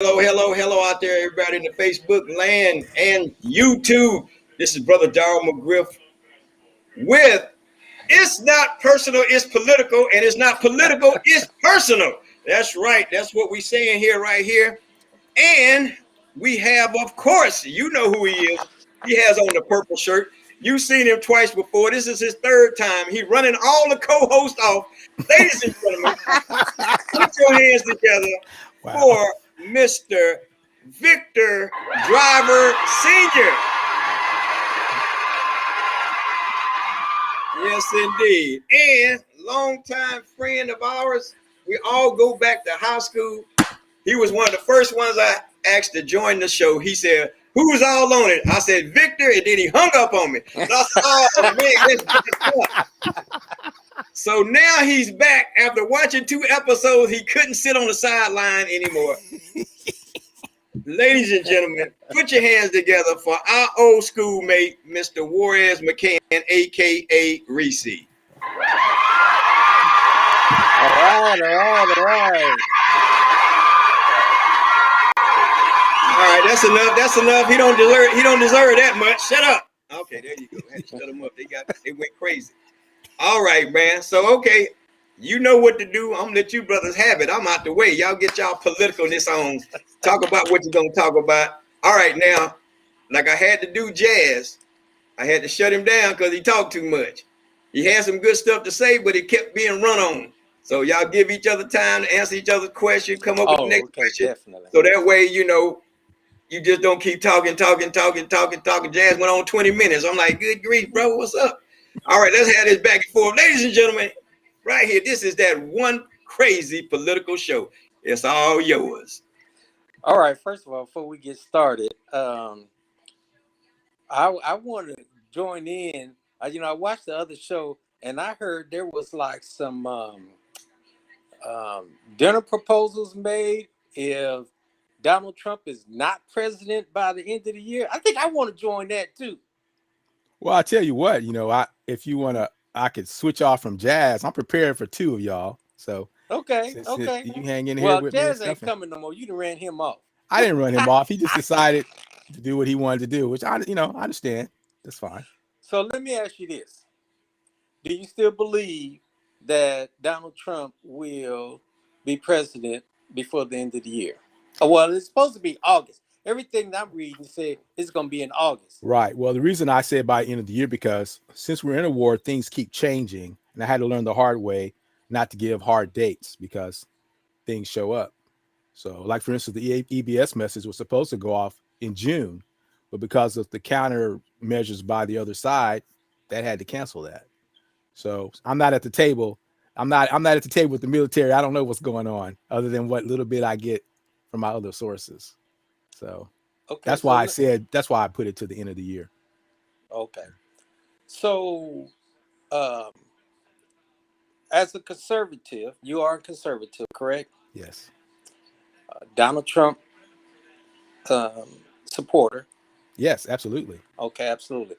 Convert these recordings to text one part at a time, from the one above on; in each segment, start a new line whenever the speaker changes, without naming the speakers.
Hello, hello, hello out there, everybody in the Facebook land and YouTube. This is Brother Darrell McGriff with It's Not Personal, It's Political, and it's not political, it's personal. That's right. That's what we're saying here, right here. And we have, of course, you know who he is. He has on the purple shirt. You've seen him twice before. This is his third time. He's running all the co-hosts off. Ladies and gentlemen, put your hands together
Wow.
for Mr. Victor Driver Sr. Yes, indeed. And longtime friend of ours. We all go back to high school. He was one of the first ones I asked to join the show. He said, "Who's all on it?" I said, "Victor," and then he hung up on me. So I said, "Oh, man, let's get it up." So now he's back after watching 2 episodes. He couldn't sit on the sideline anymore. Ladies and gentlemen, put your hands together for our old schoolmate, Mr. Juarez McCann, a.k.a. Reese. All right, that's enough. That's enough. He don't deserve that much. Shut up. Okay, there you go. I had to shut them up. They went crazy. All right, man. So okay, you know what to do. I'm gonna let you brothers have it. I'm out the way. Y'all get y'all politicalness on. Talk about what you're gonna talk about. All right, now, like I had to do Jazz, I had to shut him down because he talked too much. He had some good stuff to say, but it kept being run on. So y'all give each other time to answer each other's question, come up with the next question.
Definitely.
So that way, you just don't keep talking. Jazz went on 20 minutes. I'm like, good grief, bro, what's up? All right, let's have this back and forth. Ladies and gentlemen, right here, this is that one crazy political show. It's all yours.
All right. First of all, before we get started, I want to join in. I watched the other show, and I heard there was like some dinner proposals made if Donald Trump is not president by the end of the year. I think I want to join that too.
Well, I tell you what, if you want to, I could switch off from Jazz. I'm prepared for two of y'all. So
Okay.
since
Okay.
you hang in here
Well,
with me and
Jazz ain't
stuff.
coming no more. You done ran him off.
I didn't run him off. He just decided to do what he wanted to do, which I understand. That's fine.
So let me ask you this. Do you still believe that Donald Trump will be president before the end of the year? Well, it's supposed to be August. Everything that I'm reading said it's going to be in August.
Right. Well, the reason I said by the end of the year, because since we're in a war, things keep changing. And I had to learn the hard way not to give hard dates because things show up. So, like, for instance, the EBS message was supposed to go off in June, but because of the counter measures by the other side, that had to cancel that. So I'm not at the table. I'm not at the table with the military. I don't know what's going on other than what little bit I get from my other sources. So that's why I put it to the end of the year.
Okay. So as a conservative, you are a conservative, correct?
Yes.
Donald Trump supporter.
Yes, absolutely.
Okay, absolutely.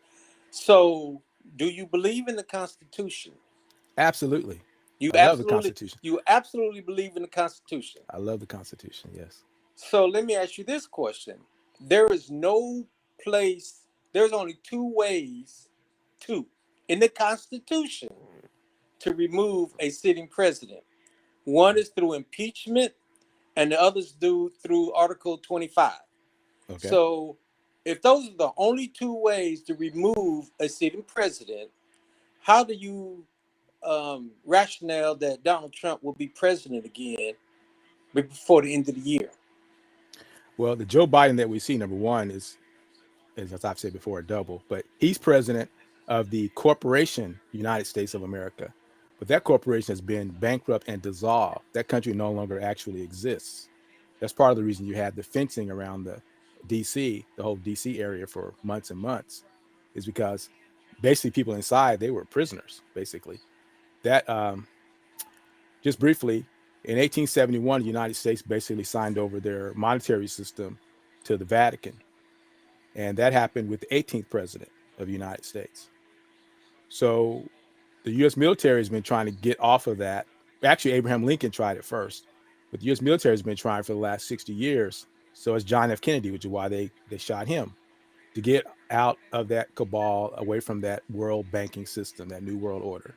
So do you believe in the Constitution?
Absolutely.
You
I love the Constitution.
You absolutely believe in the Constitution.
I love the Constitution. Yes.
So let me ask you this question. There's only two ways in the Constitution to remove a sitting president. One is through impeachment and the other's through Article 25.
Okay.
So if those are the only two ways to remove a sitting president, how do you rationale that Donald Trump will be president again before the end of the year?
Well, the Joe Biden that we see, number one, is as I've said before, a double, but he's president of the corporation United States of America. But that corporation has been bankrupt and dissolved. That country no longer actually exists. That's part of the reason you had the fencing around the whole DC area for months and months, is because basically people inside, they were prisoners, basically. That just briefly, in 1871, the United States basically signed over their monetary system to the Vatican. And that happened with the 18th president of the United States. So the U.S. military has been trying to get off of that. Actually, Abraham Lincoln tried it first. But the U.S. military has been trying for the last 60 years. So has John F. Kennedy, which is why they shot him, to get out of that cabal, away from that world banking system, that new world order.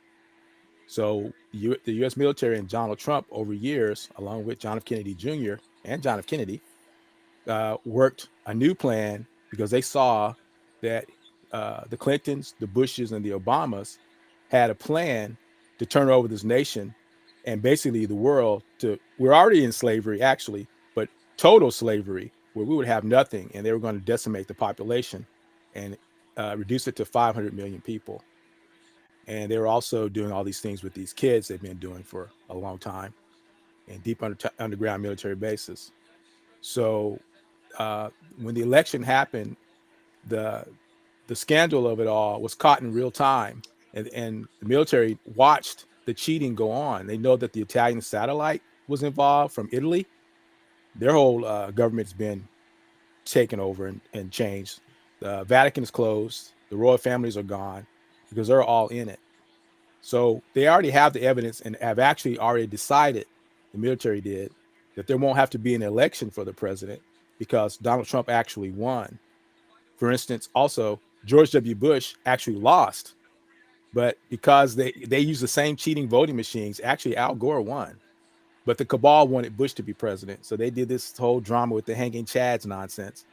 So the U.S. military and Donald Trump over years, along with John F. Kennedy Jr. and John F. Kennedy, worked a new plan because they saw that the Clintons, the Bushes, and the Obamas had a plan to turn over this nation and basically the world to, we're already in slavery actually, but total slavery where we would have nothing, and they were going to decimate the population and reduce it to 500 million people. And they were also doing all these things with these kids they've been doing for a long time in deep underground military bases. So when the election happened, the the scandal of it all was caught in real time, and the military watched the cheating go on. They know that the Italian satellite was involved from Italy. Their whole government's been taken over and changed. The Vatican is closed. The royal families are gone because they're all in it. So they already have the evidence and have actually already decided, the military did, that there won't have to be an election for the president because Donald Trump actually won. For instance, also, George W. Bush actually lost, but because they use the same cheating voting machines, actually Al Gore won. But the cabal wanted Bush to be president. So they did this whole drama with the hanging chads nonsense,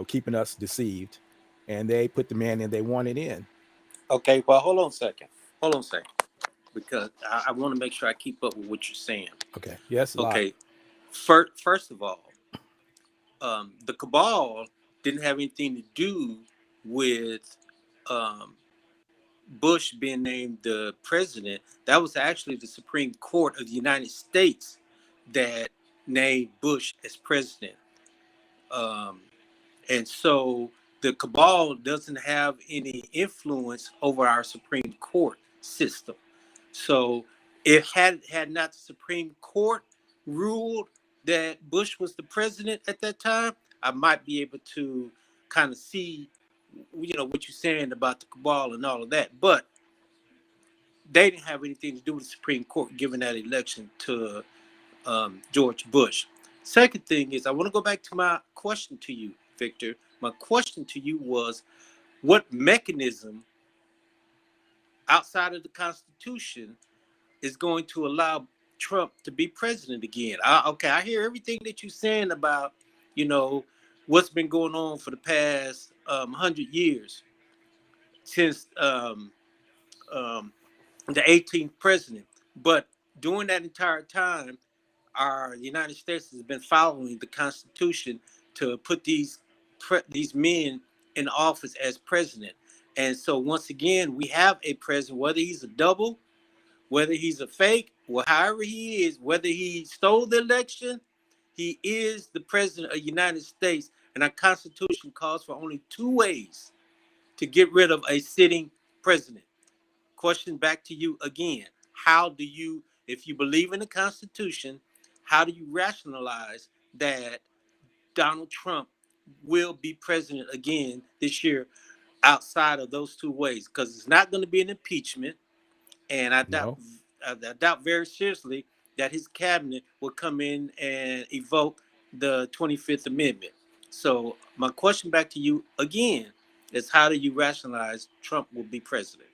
keeping us deceived. And they put the man in they wanted in.
Okay, well, hold on a second. Hold on a second. Because I want to make sure I keep up with what you're saying.
Okay. Yes.
Okay. First of all, the cabal didn't have anything to do with Bush being named the president. That was actually the Supreme Court of the United States that named Bush as president. And so the cabal doesn't have any influence over our Supreme Court system. So if had not the Supreme Court ruled that Bush was the president at that time, I might be able to kind of see, what you're saying about the cabal and all of that. But they didn't have anything to do with the Supreme Court giving that election to George Bush. Second thing is, I want to go back to my question to you, Victor. My question to you was, what mechanism outside of the Constitution is going to allow Trump to be president again? I hear everything that you're saying about, what's been going on for the past 100 years since the 18th president. But during that entire time, our United States has been following the Constitution to put these men in office as president. And so once again, we have a president, whether he's a double, whether he's a fake, or however he is, whether he stole the election, he is the president of the United States. And our Constitution calls for only two ways to get rid of a sitting president. Question back to you again. How do you, if you believe in the Constitution, how do you rationalize that Donald Trump will be president again this year outside of those two ways? Because it's not going to be an impeachment, and I doubt very seriously that his cabinet will come in and evoke the 25th Amendment. So my question back to you again is, how do you rationalize Trump will be president?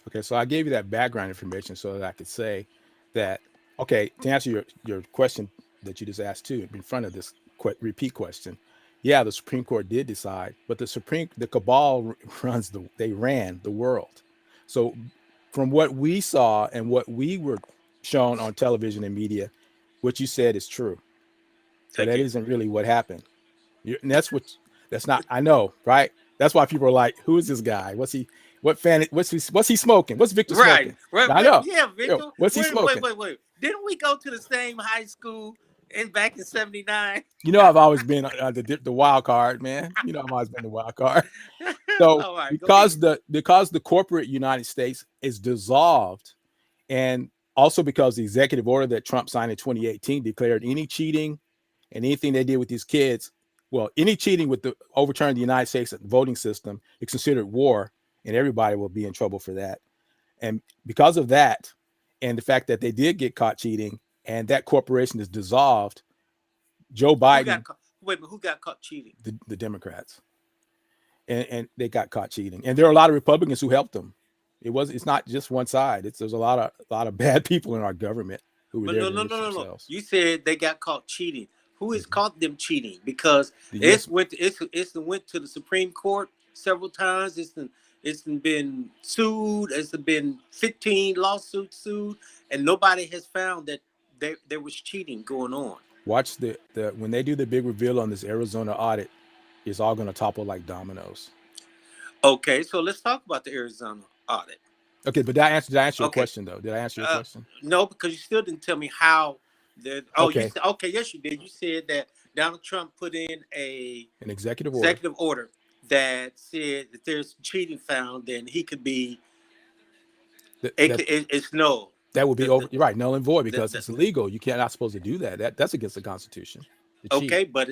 Okay, so I gave you that background information so that I could say that, okay, to answer your question that you just asked too, in front of this repeat question, yeah, the Supreme Court did decide, but the cabal ran the world. So from what we saw and what we were shown on television and media, what you said is true. So that isn't really what happened. And that's not, I know, right? That's why people are like, who is this guy? What's he smoking? What's Victor smoking?
Right.
I know.
Yeah, Victor.
What's he smoking?
Wait. Didn't we go to the same high school back in '79?
I've always been the wild card, man. I've always been the wild card. So right, because the corporate United States is dissolved, and also because the executive order that Trump signed in 2018 declared any cheating and anything they did with these kids, any cheating with the overturning the United States voting system is considered war, and everybody will be in trouble for that. And because of that, and the fact that they did get caught cheating, and that corporation is dissolved, Joe
Who got
Biden,
caught? Wait a minute, who got caught cheating?
the Democrats, and they got caught cheating. And there are a lot of Republicans who helped them. It's not just one side. There's a lot of bad people in our government who were
But
there
no,
to
no,
enrich
no, no, no.
themselves.
You said they got caught cheating. Who has
Mhm.
caught them cheating? Because
The U.S.
it's went to the Supreme Court several times. It's been sued. It's been 15 lawsuits sued, and nobody has found that there was cheating going on.
Watch the when they do the big reveal on this Arizona audit, it's all going to topple like dominoes.
Okay, so let's talk about the Arizona audit.
Okay, but did I answer your
Okay,
question though? Did I answer your question?
no, because you still didn't tell me how. You
Okay,
said okay, yes, you did. You said that Donald Trump put in a
an executive order
executive order that said that there's cheating found, then he could be.
that that,
It's no.
that would be
The,
over.
the,
You're right, null and void
the,
because
the,
it's illegal. You can't not supposed to do that. That's against the Constitution. To cheat.
okay, but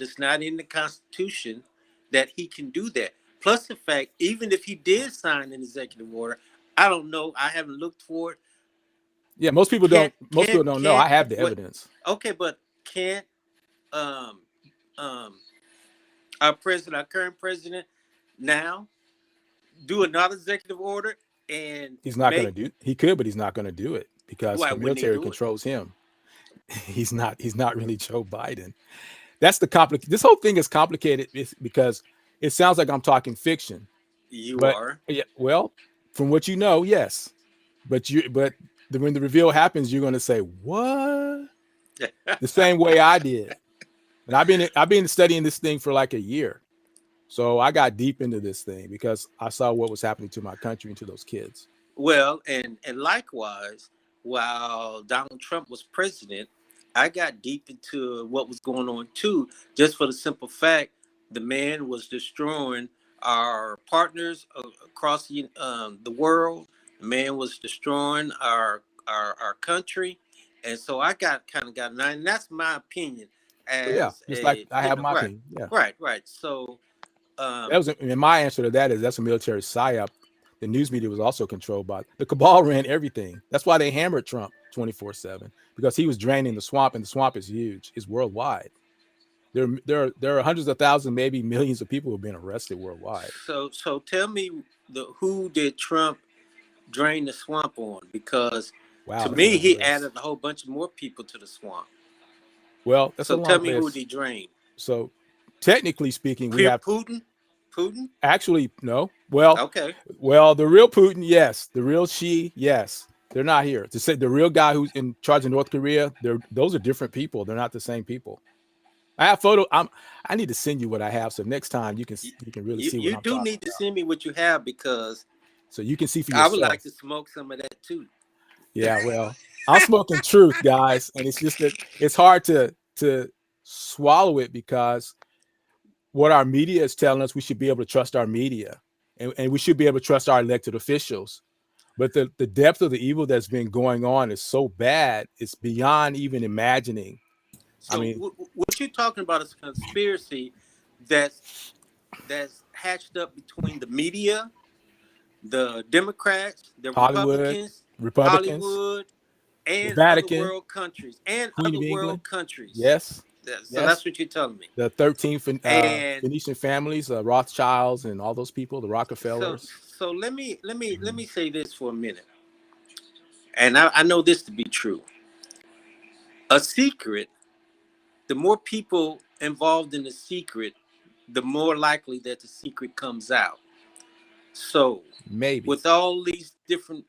it's not in the Constitution that he can do that. Plus the fact, even if he did sign an executive order, I don't know. I haven't looked for it.
Yeah, most people
Can't
don't. Most people don't know. I have the
what?
evidence.
Okay, but can't um um our current president now do another executive order and
He's not going to
make
do. He could, but he's not going to do it because
why
the
wouldn't he
military
do it?
controls him. He's not. He's not really Joe Biden. That's the complicated. This whole thing is complicated because it sounds like I'm talking fiction.
You
But
are.
yeah, well, from what you know, yes. But when the reveal happens, you're going to say what? The same way I did. And I've been studying this thing for like a year. So I got deep into this thing because I saw what was happening to my country and to those kids.
Well, and likewise, while Donald Trump was president, I got deep into what was going on too, just for the simple fact the man was destroying our partners across the world. The man was destroying our country, and so I got, and that's my opinion
So yeah,
as
just like
a
I have my
right,
opinion. Yeah.
right. So
That
um,
was and my answer to that is that's a military psyop. The news media was also controlled by the cabal ran everything. That's why they hammered Trump 24/7 because he was draining the swamp, and the swamp is huge. It's worldwide. There are hundreds of thousands, maybe millions of people who have been arrested worldwide.
so tell me who did Trump drain the swamp on? Because
Wow,
to
that's a
me
long
he
list.
added a whole bunch of more people to the swamp.
Well, that's a
So tell
long
me who
list.
he drained.
So technically speaking, we have
Putin. Putin.
actually no. Well,
Okay.
the real Putin, yes. The real Xi, yes. They're not here. To say the real guy who's in charge of North Korea, those are different people. They're not the same people. I have photo. I need to send you what I have so next time you can really see what
You
I'm
do
talking
need to
about.
send me what you have because
So you can see for
I would
yourself.
like to smoke some of that too.
Yeah, well, I'm smoking truth, guys, and it's just that it's hard to swallow it because what our media is telling us, we should be able to trust our media, and we should be able to trust our elected officials. But the depth of the evil that's been going on is so bad, it's beyond even imagining. I
So
mean,
what you're talking about is a conspiracy that's that's hatched up between the media, the Democrats, the
Hollywood,
Republicans,
Republicans,
Hollywood,
the
and other
Vatican,
world countries, and
Queen
other
of England,
world countries.
yes,
So
yes,
that's what you're telling me.
the 13
And
Phoenician families, Rothschilds, and all those people, the
so
Rockefellers.
so let
Mhm.
me say this for a minute. And I know this to be true. A secret, the more people involved in the secret, the more likely that the secret comes out. So
Maybe
with all these different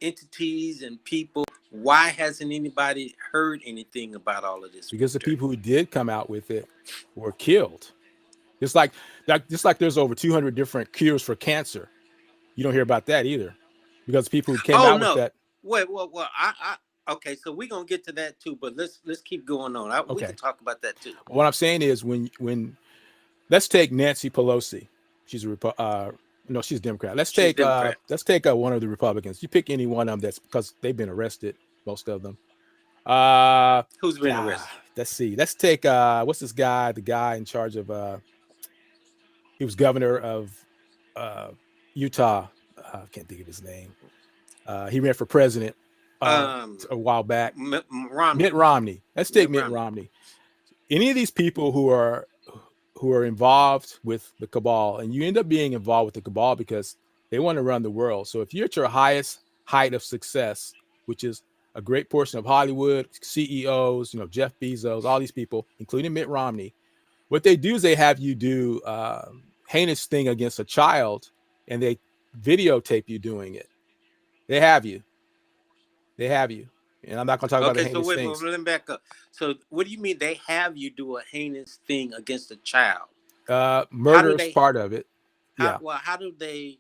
entities and people, why hasn't anybody heard anything about all of this
because the
wonder?
people who did come out with it were killed. Just like there's over 200 different cures for cancer. You don't hear about that either, because people who came
Oh
out with
no.
that.
Wait, well, I okay, so we're gonna get to that too, but let's keep going on. We can
Okay,
talk about that too.
what I'm saying is when let's take Nancy Pelosi. She's no, she's a Democrat. Let's
She's
take
Democrat.
one of the Republicans. You pick any one of them that's because they've been arrested, most of them. Uh,
Who's been arrested?
let's see. Let's take what's this guy? The guy in charge of he was governor of uh Utah. I can't think of his name. He ran for president. a while back.
Romney.
Mitt Romney. Let's take
Mitt
Mitt Romney. Any of these people who are involved with the cabal, and you end up being involved with the cabal because they want to run the world. So if you're at your highest height of success, which is a great portion of Hollywood, CEOs, Jeff Bezos, all these people, including Mitt Romney, what they do is they have you do heinous thing against a child, and they videotape you doing it. They have you. And I'm not going to talk about the
Okay, so
heinous
wait,
things.
let me back up. So what do you mean they have you do a heinous thing against a child?
Murder is part of it.
How do they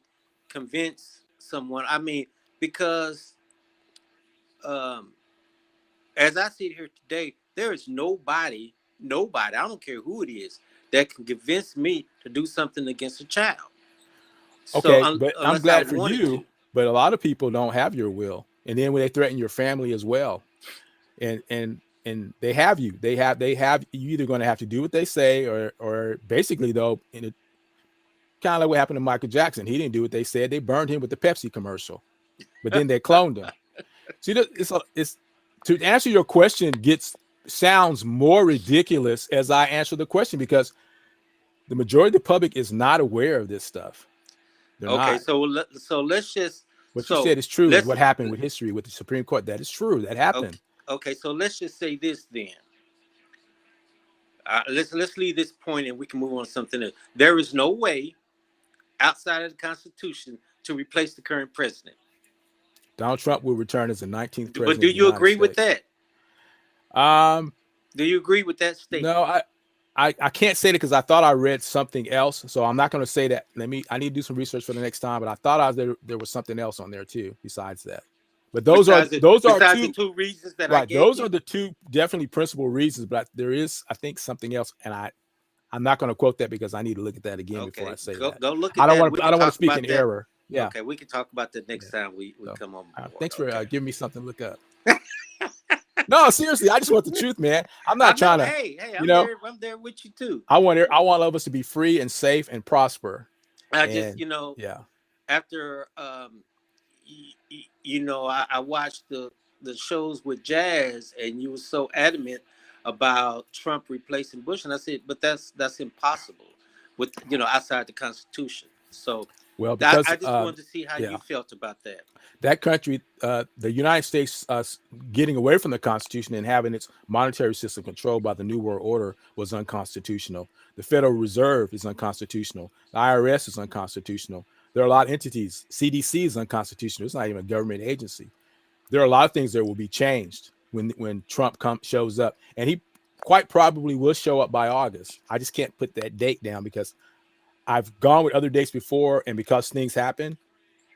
convince someone? I mean, because as I sit here today, there is nobody, I don't care who it is, that can convince me to do something against a child.
Okay, but I'm glad for you.
To.
But a lot of people don't have your will, and then when they threaten your family as well, and they have you, they have you either going to have to do what they say, or basically though, in it, kind of like what happened to Michael Jackson. He didn't do what they said. They burned him with the Pepsi commercial, but then they cloned him. See, it's to answer your question sounds more ridiculous as I answer the question, because the majority of the public is not aware of this stuff. They're
okay,
not.
So let's just.
What you said is true. Is what happened with history with the Supreme Court. That is true. That happened.
Okay, so let's just say this then. Let's leave this point and we can move on to something else. There is no way outside of the Constitution to replace the current president.
Donald Trump will return as the 19th president.
But do you agree with that? Do you agree with that statement?
No, I can't say that because I thought I read something else. So I'm not going to say that. I need to do some research for the next time. But I thought there was something else on there too besides that. But those are
the two reasons that I gave
those
you?
are the two definitely principal reasons. But there is, I think, something else, and I'm not going to quote that because I need to look at that again before I say that.
Go look at that.
I don't want to speak in error. Yeah.
Okay, we can talk about that next time we come on board.
Thanks for giving me something to look up. No, seriously, I just want the truth, man. I'm not trying to.
Hey, I'm there with you too.
I want all of us to be free and safe and prosper.
After I watched the shows with Jazz, and you were so adamant about Trump replacing Bush, and I said, but that's impossible with outside the Constitution. So
because
I just wanted to see how you felt about that.
That country, the United States, getting away from the Constitution and having its monetary system controlled by the New World Order was unconstitutional. The Federal Reserve is unconstitutional. The IRS is unconstitutional. There are a lot of entities. CDC is unconstitutional. It's not even a government agency. There are a lot of things that will be changed when Trump shows up, and he quite probably will show up by August. I just can't put that date down because I've gone with other dates before, and because things happen,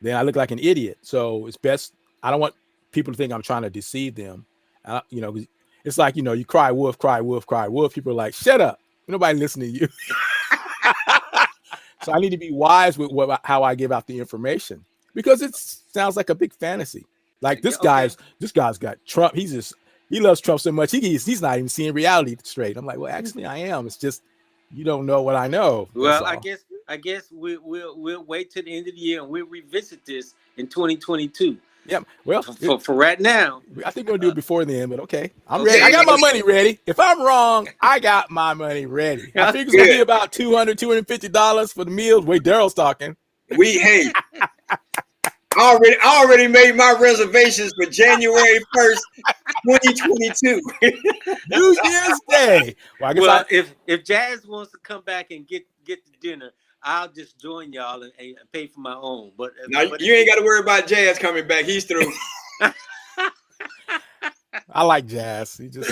then I look like an idiot. So it's best. I don't want people to think I'm trying to deceive them. It's like, you cry wolf, cry wolf, cry wolf. People are like, shut up. Nobody listening to you. So I need to be wise with how I give out the information, because it sounds like a big fantasy. Like this guy's got Trump. He loves Trump so much. He's not even seeing reality straight. I'm like, well, actually I am. It's just, you don't know what I know.
Well, I guess we'll wait till the end of the year and we'll revisit this in 2022.
Yeah. Well,
for right now,
I think we'll do it before then. But okay, I'm ready. I got my money ready. If I'm wrong, I got my money ready. I think it's gonna be about $250 for the meals. Wait, Daryl's talking.
I already made my reservations for January 1st, 2022.
New Year's Day.
Well, if Jazz wants to come back and get the dinner, I'll just join y'all and pay for my own. But
you ain't got to worry about Jazz coming back. He's through.
I like Jazz. He just,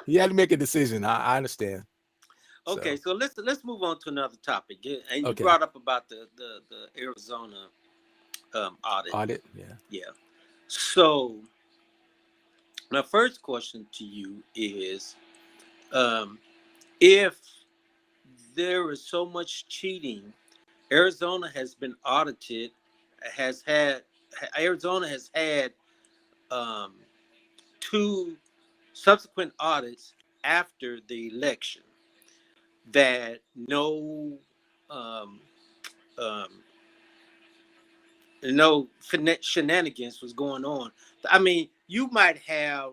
he had to make a decision. I understand.
Okay, so let's move on to another topic. And you brought up about the Arizona audit. Yeah. So my first question to you is, if there is so much cheating, Arizona has been audited. Arizona has had 2 subsequent audits after the election that no no shenanigans was going on. I mean, you might have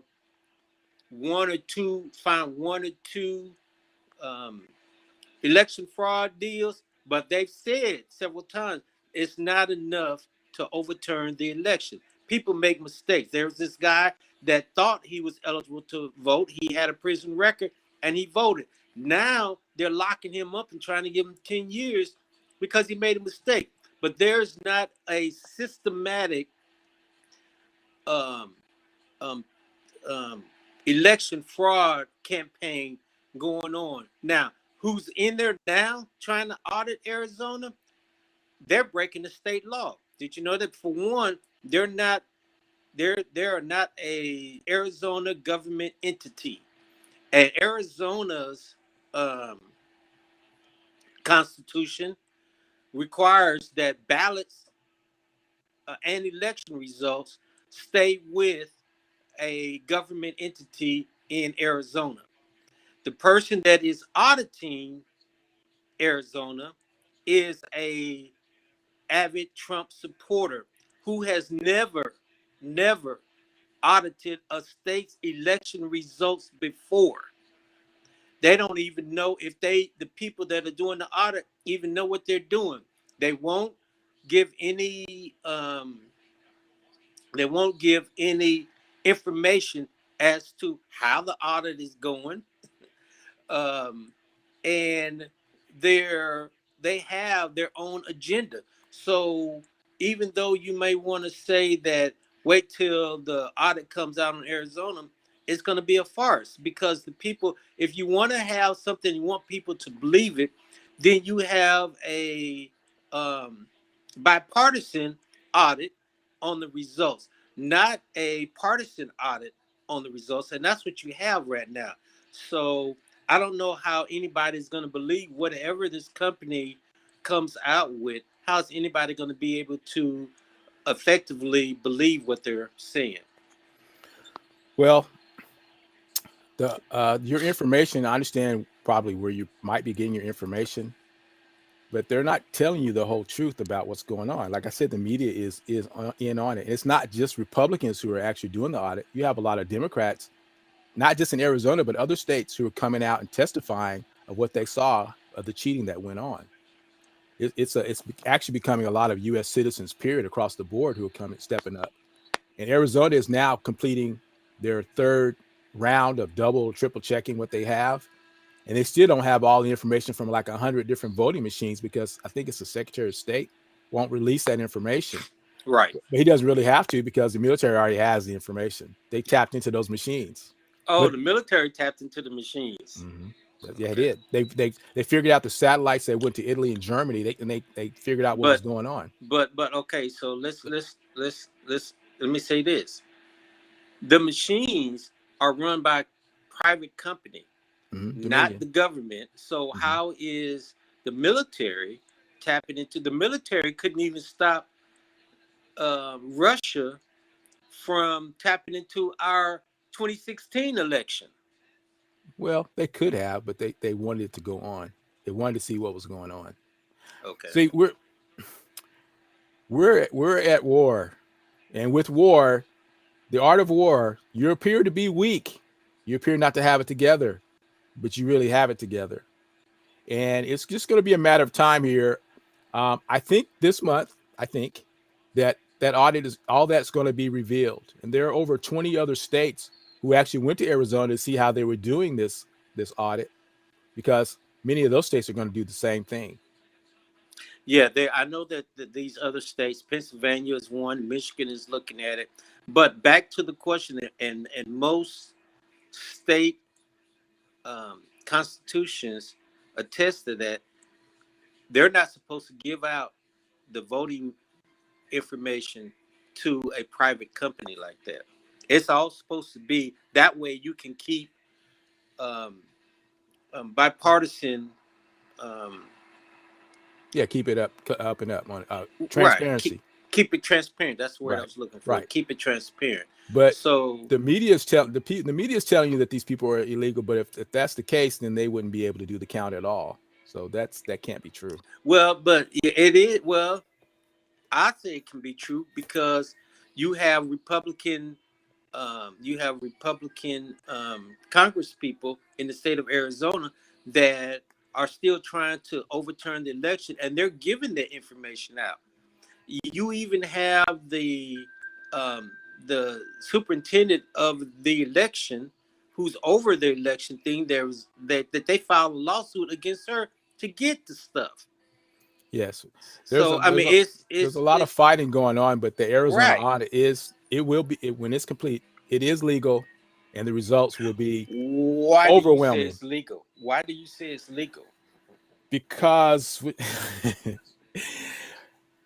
find one or two um, election fraud deals, but they've said several times it's not enough to overturn the election. People make mistakes. There was this guy that thought he was eligible to vote. He had a prison record and he voted. Now they're locking him up and trying to give him 10 years because he made a mistake. But there's not a systematic um, um, um, election fraud campaign going on. Now, who's in there now trying to audit Arizona? They're breaking the state law. Did you know that for one, they're not a Arizona government entity. And Arizona's um, constitution requires that ballots and election results stay with a government entity in Arizona. The person that is auditing Arizona is a avid Trump supporter who has never audited a state's election results before. They don't even know if the people that are doing the audit even know what they're doing. They won't give any they won't give any information as to how the audit is going, um, and they're they have their own agenda. So even though you may want to say that wait till the audit comes out in Arizona, it's going to be a farce because the people, if you want to have something, you want people to believe it, then you have a um, bipartisan audit on the results, not a partisan audit on the results, and that's what you have right now. So I don't know how anybody's going to believe whatever this company comes out with. How's anybody going to be able to effectively believe what they're saying?
Well, the your information, I understand probably where you might be getting your information, but they're not telling you the whole truth about what's going on. Like I said, the media is in on it. It's not just Republicans who are actually doing the audit. You have a lot of Democrats, not just in Arizona, but other states who are coming out and testifying of what they saw of the cheating that went on. It's actually becoming a lot of U.S. citizens, period, across the board who are stepping up. And Arizona is now completing their third round of double, triple checking what they have. And they still don't have all the information from like 100 different voting machines because I think it's the Secretary of State won't release that information.
Right.
But he doesn't really have to because the military already has the information. They tapped into those machines.
Oh,
But
the military tapped into the machines.
mm-hmm. Yeah, okay. It did. They figured out the satellites that went to Italy and Germany. They figured out what was going on.
But okay, so let me say this: the machines are run by private company, not the government. So how is the military tapping into? The military couldn't even stop Russia from tapping into our 2016 election.
Well, they could have, but they wanted it to go on. They wanted to see what was going on.
Okay.
See, we're at war, and with war, the art of war, you appear to be weak. You appear not to have it together, but you really have it together. And it's just going to be a matter of time here. I think this month, that audit is all that's going to be revealed. And there are over 20 other states who actually went to Arizona to see how they were doing this audit, because many of those states are going to do the same thing.
Yeah, I know that these other states, Pennsylvania is one, Michigan is looking at it. But back to the question, and most state constitutions attest to that, they're not supposed to give out the voting information to a private company like that. It's all supposed to be that way. You can keep bipartisan.
Keep it up and up on transparency.
Right. Keep it transparent. That's the word I was looking for. Right. Keep it transparent.
But so the media is telling you that these people are illegal. But if that's the case, then they wouldn't be able to do the count at all. So that can't be true.
Well, but it is. Well, I say it can be true because you have Republican Congress people in the state of Arizona that are still trying to overturn the election, and they're giving that information out. You even have um, the superintendent of the election, who's over the election thing. There was that they filed a lawsuit against her to get the stuff.
Yes, there's a
So I
there's
mean,
a there's a lot of
it's
fighting going on, but the Arizona
right.
audit is it will be when it's complete. It is legal, and the results will be
Why do you say
overwhelming
it's legal? Why do you say it's legal?
because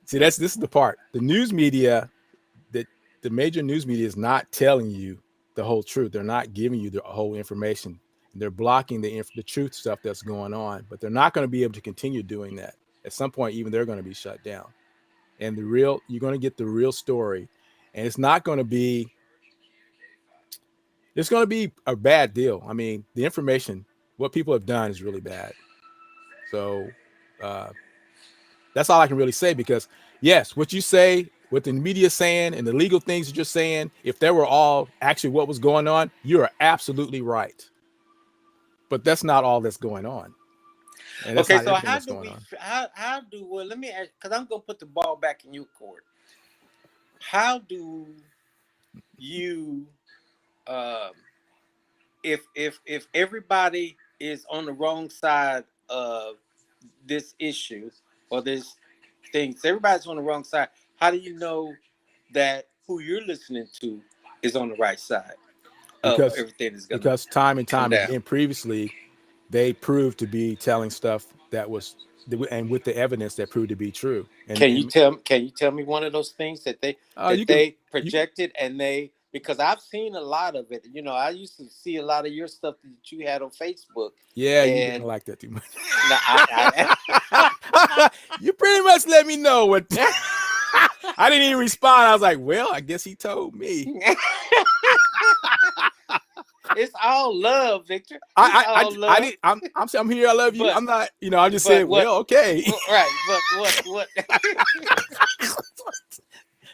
see this is the part. The news media, that the major news media is not telling you the whole truth. They're not giving you the whole information. They're blocking the truth stuff that's going on, but they're not going to be able to continue doing that. At some point, even they're going to be shut down. And you're going to get the real story, and it's going to be a bad deal. I mean, the information, what people have done is really bad. So that's all I can really say, because yes, what you say, what the media is saying, and the legal things that you're saying, if they were all actually what was going on, you are absolutely right. But that's not all that's going on, and that's
Okay,
not
so
everything
how
that's
do
going
we?
on.
How do? Well, let me ask, because I'm gonna put the ball back in your court. How do you, um, if everybody is on the wrong side of this issue or this thing, if everybody's on the wrong side, how do you know that who you're listening to is on the right side of
Because
everything that's gonna
because time and
come
time
down?
again previously, they proved to be telling stuff that was, and with the evidence that proved to be true. And
Can you tell me one of those things
you
that
can
they projected, and they, because I've seen a lot of it. You know, I used to see a lot of your stuff that you had on Facebook,
yeah, you didn't
and
like that too much.
no,
You pretty much let me know what. I didn't even respond. I was like, well, I guess he told me.
It's all love, Victor. It's all
I
love.
did. I'm here. I love you.
But
I'm not. I just
but
said,
what?
well, okay.
Right. But what?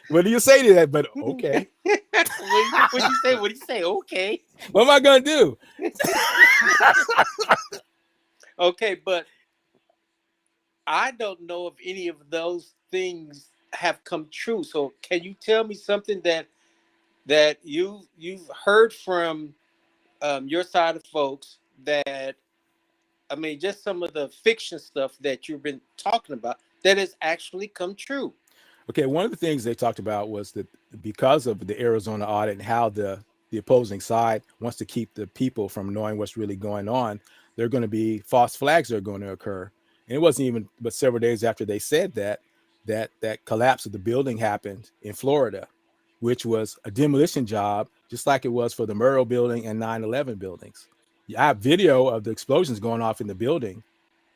What do you say to that? But okay.
What do you say? What do you say? Okay.
What am I gonna do?
Okay, but I don't know if any of those things have come true. So can you tell me something that you've heard from your side of folks, that, I mean, just some of the fiction stuff that you've been talking about that has actually come true?
Okay, one of the things they talked about was that because of the Arizona audit and how the opposing side wants to keep the people from knowing what's really going on, there are going to be false flags that are going to occur. And it wasn't even but several days after they said that collapse of the building happened in Florida, which was a demolition job, just like it was for the Murrow building and 9/11 buildings. I have video of the explosions going off in the building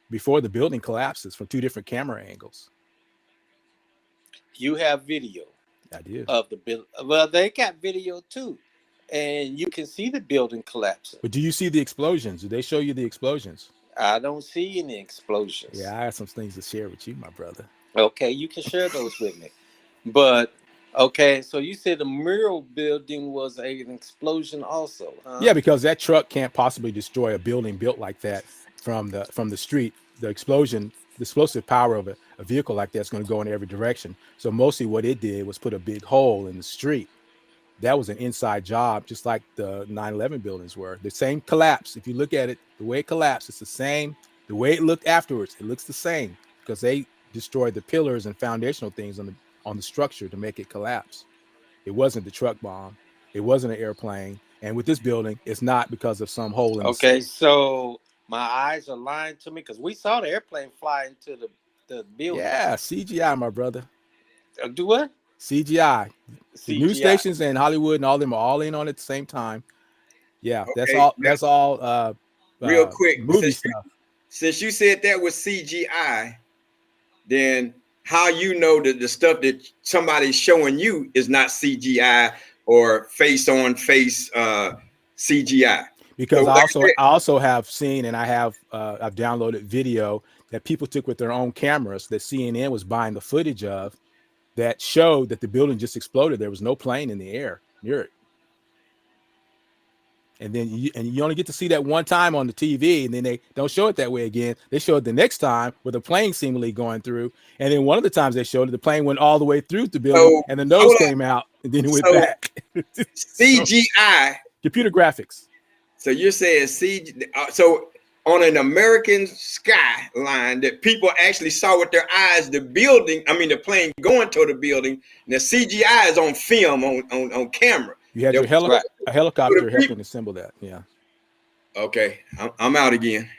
before the building collapses from two different camera angles.
You have video
I did.
of the building. Well, they got video too, and you can see the building collapsing.
But do you see the explosions? Do they show you the explosions?
I don't see any explosions.
Yeah, I have some things to share with you, my brother.
Okay, you can share those with me. But okay, so you said the mural building was an explosion also, huh?
Yeah, because that truck can't possibly destroy a building built like that from the street. The explosion, the explosive power of a vehicle like that's going to go in every direction. So mostly what it did was put a big hole in the street. That was an inside job, just like the 9/11 buildings were. The same collapse. If you look at it, the way it collapsed, it's the same. The way it looked afterwards, it looks the same, because they destroyed the pillars and foundational things on the structure to make it collapse. It wasn't the truck bomb. It wasn't an airplane. And with this building, it's not because of some hole in the
Okay,
ceiling.
so my eyes are lying to me because we saw the airplane fly into the building.
Yeah, CGI, my brother.
Do what?
CGI. The news
CGI.
stations in Hollywood and all of them are all in on it at the same time. Yeah, that's
Okay,
all.
now,
That's all
real quick,
movie stuff.
since you said that was CGI, then how you know that the stuff that somebody's showing you is not CGI or face on face CGI? So
Because
like I said,
I also have seen, and I've downloaded video that people took with their own cameras that CNN was buying the footage of, that showed that the building just exploded. There was no plane in the air near it. And then you only get to see that one time on the TV, and then they don't show it that way again. They show it the next time with a plane seemingly going through. And then one of the times they showed it, the plane went all the way through the building,
So
and the nose came out, and then it went back.
CGI,
computer graphics.
So you're saying so on an American skyline that people actually saw with their eyes the plane going toward the building, and the CGI is on film, on camera.
You had a helicopter helping assemble that. Yeah.
Okay, I'm out again.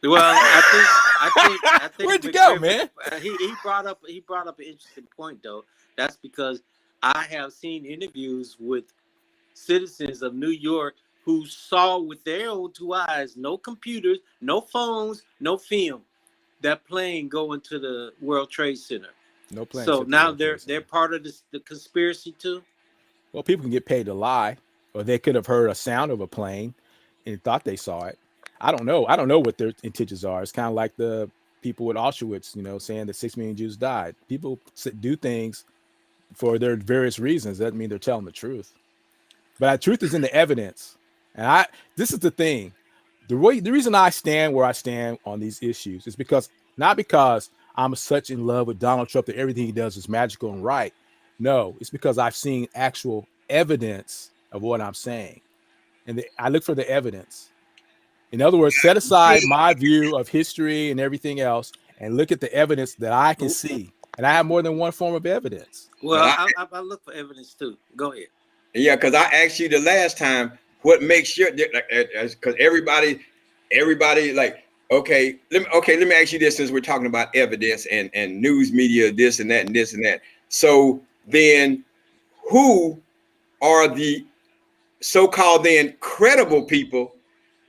Well, I think.
Where'd you go, man?
He brought up an interesting point though. That's because I have seen interviews with citizens of New York who saw with their own two eyes, no computers, no phones, no film, that plane go into the World Trade Center.
No plane.
So now they're part of the conspiracy too.
Well, people can get paid to lie, or they could have heard a sound of a plane and thought they saw it. I don't know. I don't know what their intentions are. It's kind of like the people with Auschwitz, saying that 6 million Jews died. People do things for their various reasons. That doesn't mean they're telling the truth. But the truth is in the evidence. And this is the thing. The reason I stand where I stand on these issues is not because I'm such in love with Donald Trump that everything he does is magical and right. No, it's because I've seen actual evidence of what I'm saying. And I look for the evidence. In other words, set aside my view of history and everything else and look at the evidence that I can see. And I have more than one form of evidence.
Well, I look for evidence too. Go ahead.
Yeah, because I asked you the last time what makes sure, because everybody like, okay, let me ask you this, since we're talking about evidence and news media, this and that and this and that. So then who are the so-called then credible people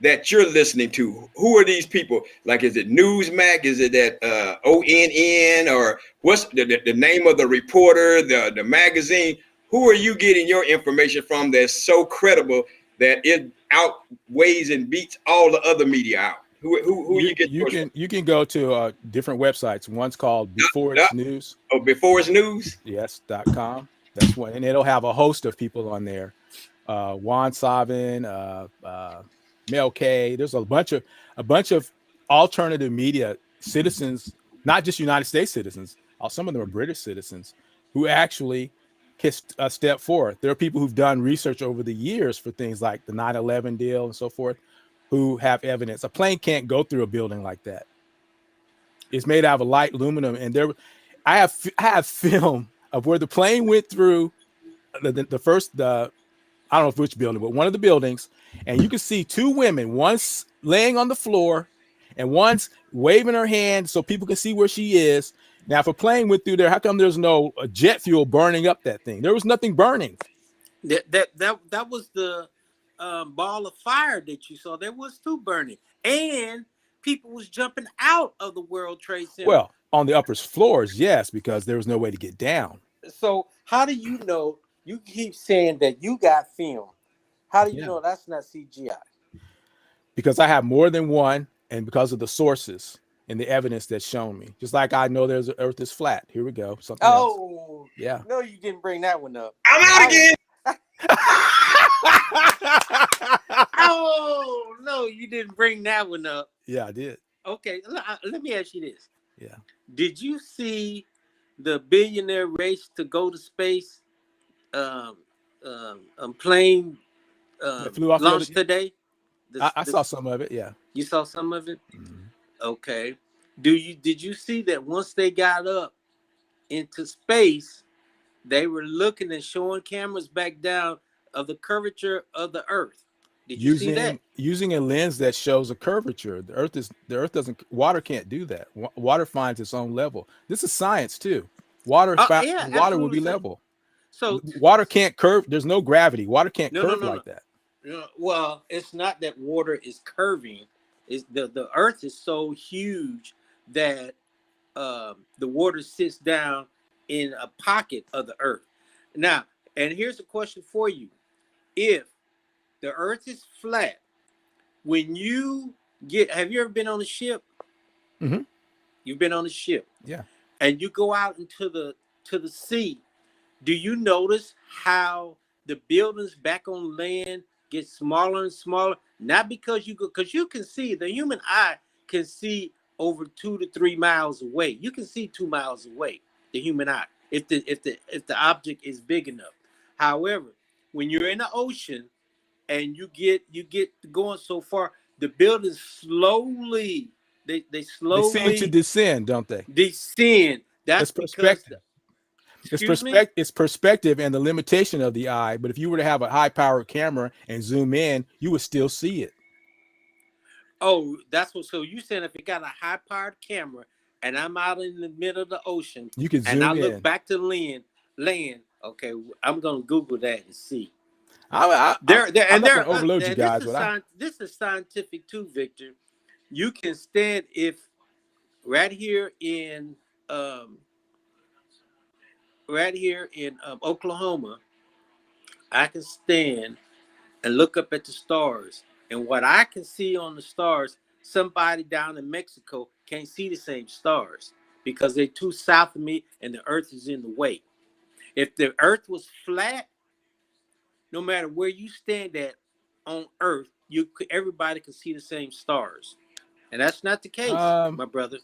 that you're listening to? Who are these people? Like, is it Newsmax? Is it that ONN? Or what's the name of the reporter, the magazine? Who are you getting your information from that's so credible that it outweighs and beats all the other media out? Who you get?
You can go to different websites. One's called Before It's News.
Oh, Before It's News.
Yes.com. That's one, and it'll have a host of people on there. Juan Savin, Mel K. There's a bunch of alternative media citizens, not just United States citizens. Some of them are British citizens who actually can step forth. There are people who've done research over the years for things like the 9/11 deal and so forth, who have evidence. A plane can't go through a building like that. It's made out of light aluminum, and I have film of where the plane went through the first. I don't know which building, but one of the buildings, and you can see two women, one's laying on the floor and one's waving her hand so people can see where she is. Now, if a plane went through there, how come there's no jet fuel burning up that thing? There was nothing burning.
That was the ball of fire that you saw. There was two burning, and people was jumping out of the World Trade Center.
Well, on the upper floors, yes, because there was no way to get down.
So how do you know? You keep saying that you got film. How do you know that's not CGI?
Because I have more than one, and because of the sources and the evidence that's shown me. Just like I know there's the Earth is flat. Here we go. Something else. Yeah.
No, you didn't bring that one up.
I'm out again.
Oh no, you didn't bring that one up.
Yeah, I did.
Okay, let me ask you this.
Yeah.
Did you see the billionaire race to go to space? Plane
flew off
launched today.
I saw some of it. Yeah.
You saw some of it.
Mm-hmm.
Okay. Did you see that once they got up into space, they were looking and showing cameras back down of the curvature of the Earth? Did you see that?
Using a lens that shows a curvature. The Earth doesn't. Water can't do that. Water finds its own level. This is science too. Water will be level. So water can't curve. There's no gravity. Water can't curve like that.
Well, it's not that water is curving. Is the Earth is so huge that the water sits down in a pocket of the Earth. Now, and here's a question for you: if the Earth is flat, when you have you ever been on a ship?
Mm-hmm.
You've been on a ship,
yeah,
and you go out into to the sea, do you notice how the buildings back on land get smaller and smaller? Not because because you can see, the human eye can see over 2 to 3 miles away. You can see 2 miles away, the human eye, if the object is big enough. However, when you're in the ocean and you get going so far, the buildings slowly they
They seem to
slowly
descend, don't they?
descend.
It's
That's because
perspective.
excuse me.
It's perspective and the limitation of the eye. But if you were to have a high-powered camera and zoom in, you would still see it.
Oh, that's what. So you saying if it got a high-powered camera and I'm out in the middle of the ocean
You can
and I
zoom
look
in.
back to land. Okay, I'm gonna Google that and see.
I'm not going to overload you guys, but
This is scientific too, Victor. You can stand if right here in um, Oklahoma, I can stand and look up at the stars. And what I can see on the stars, somebody down in Mexico can't see the same stars because they're too south of me and the earth is in the way. If the earth was flat, no matter where you stand at on earth, everybody can see the same stars. And that's not the case, my brother.